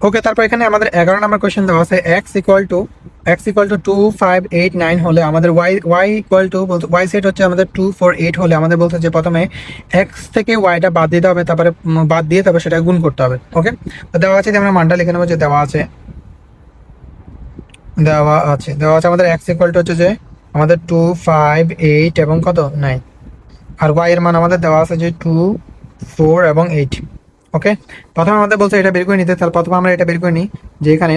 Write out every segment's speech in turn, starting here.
ওকে, তারপর এখানে আমাদের 11 নম্বর কোয়েশ্চেন দেওয়া আছে x ইকুয়াল টু 2589 হলে আমাদের y equal to y set হচ্ছে আমাদের 248 হলে আমাদের বলতে যে প্রথমে x থেকে yটা বাদ দিতে হবে, তারপরে বাদ দিয়ে তারপর সেটা গুণ করতে হবে। ওকে, তো দেওয়া আছে যে আমরা মানটা লিখে নেবো, যে দেওয়া আছে আমাদের x ইকুয়াল টু হচ্ছে যে আমাদের 258 এবং কত 9, আর y এর মান আমাদের দেওয়া আছে যে 2 4 এবং 8। ওকে, প্রথমে আমাদের বলছে এটা বের করে নিতে, তাহলে প্রথমে আমরা এটা বের করে নিই যে এখানে,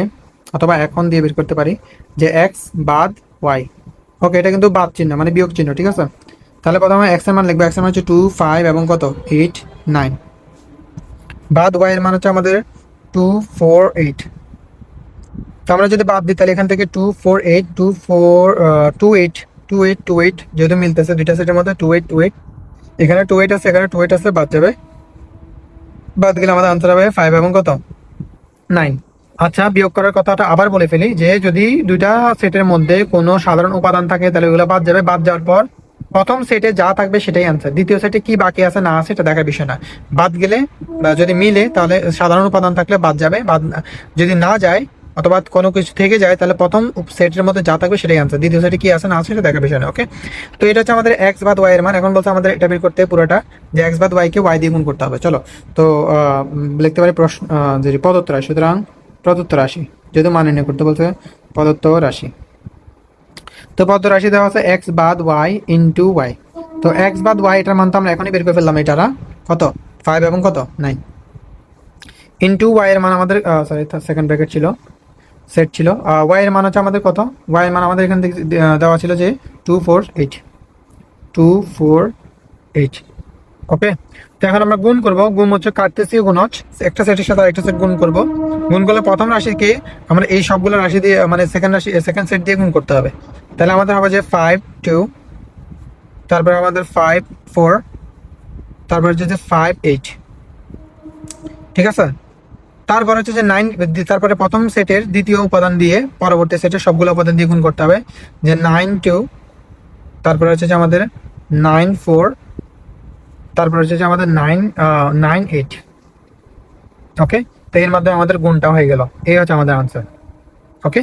অথবা এখন দিয়ে বের করতে পারি যে x বাদ y। ওকে, এটা কিন্তু বাদ চিহ্ন মানে বিয়োগ চিহ্ন, ঠিক আছে। তাহলে প্রথমে x এর মান লিখবো, x এর মান হচ্ছে 2 5 এবং কত 8 9, বাদ y এর মান হচ্ছে আমাদের 2 4 8। তো আমরা যদি বাদ দিই তাহলে এখান থেকে 2 4 8 2 4 2 8 2 8 2 8 যেহেতু মিলতেছে দুইটা সেটের মধ্যে 2 8 2 8, এখানে 2 8 আছে, এখানে 2 8 আছে, বাদ যাবে, বাদ গেলে আমাদের আনসার হবে 5 এবং কত 9। আচ্ছা, বিয়োগ করার কথাটা আবার বলে ফেলি, যে যদি দুইটা সেটের মধ্যে কোনো সাধারণ উপাদান থাকে তাহলে ওগুলো বাদ যাবে, বাদ যাওয়ার পর প্রথম সেটে যা থাকবে সেটাই আনসার, দ্বিতীয় সেটে কি বাকি আছে না আছে এটা দেখার বিষয় না। বাদ গেলে বা যদি মিলে তাহলে সাধারণ উপাদান থাকলে বাদ যাবে, যদি না যায় অথবা কোনো কিছু থেকে যায় তাহলে প্রথম সেটের মধ্যে যা থাকবে সেটাই আনসার, দ্বিতীয় সেটে কি আছে না আছে সেটা দেখার বিষয় না। ওকে, তো এটা হচ্ছে আমাদের এক্স বাদ ওয়াই এর মান। এখন বলছে আমাদের এটা বের করতে পুরোটা, যে এক্স বাদ ওয়াই কে ওয়াই দিয়ে গুণ করতে হবে। চলো, তো লিখতে পারি প্রশ্ন, যে প্রদত্ত রাশি, সুতরাং প্রদত্ত রাশি, যেহেতু মান নির্ণয় করতে বলছে প্রদত্ত রাশি, তো প্রদত্ত রাশি দেওয়া আছে এক্স বাদ ওয়াই ইন্টু ওয়াই। তো এক্স বাদ ওয়াই এটার মান তো আমরা এখনই বের করে ফেললাম, এটারা কত 5 এবং কত 9, ইন্টু ওয়াই এর মান আমাদের সরি সেকেন্ড ব্র্যাকেট ছিল, সেট ছিল, ওয়াই এর মান হচ্ছে আমাদের কত, ওয়াই এর মান আমাদের এখান থেকে দেওয়া ছিল যে 248 248। ওকে, তো এখন আমরা গুণ করব, গুণ হচ্ছে কাটতেছি গুণ হচ্ছে একটা সেটের সাথে আরেকটা সেট গুণ করব। গুণ করলে প্রথম রাশিকে আমরা এই সবগুলো রাশি দিয়ে মানে সেকেন্ড সেট দিয়ে গুণ করতে হবে। তাহলে আমাদের হবে যে 5 2, তারপরে আমাদের 5 4, তারপরে হচ্ছে যে 5 8, ঠিক আছে। তারপর হচ্ছে যে 9, তারপরে প্রথম সেটের দ্বিতীয় উপাদান দিয়ে পরবর্তী সেটের সবগুলো উপাদান দিয়ে গুণ করতে হবে, যে 9 2, তারপরে হচ্ছে যে আমাদের 9 4, তারপর হচ্ছে যে আমাদের 9 8। ওকে, তো এর মাধ্যমে আমাদের গুণটা হয়ে গেল, এই হচ্ছে আমাদের আনসার। ওকে।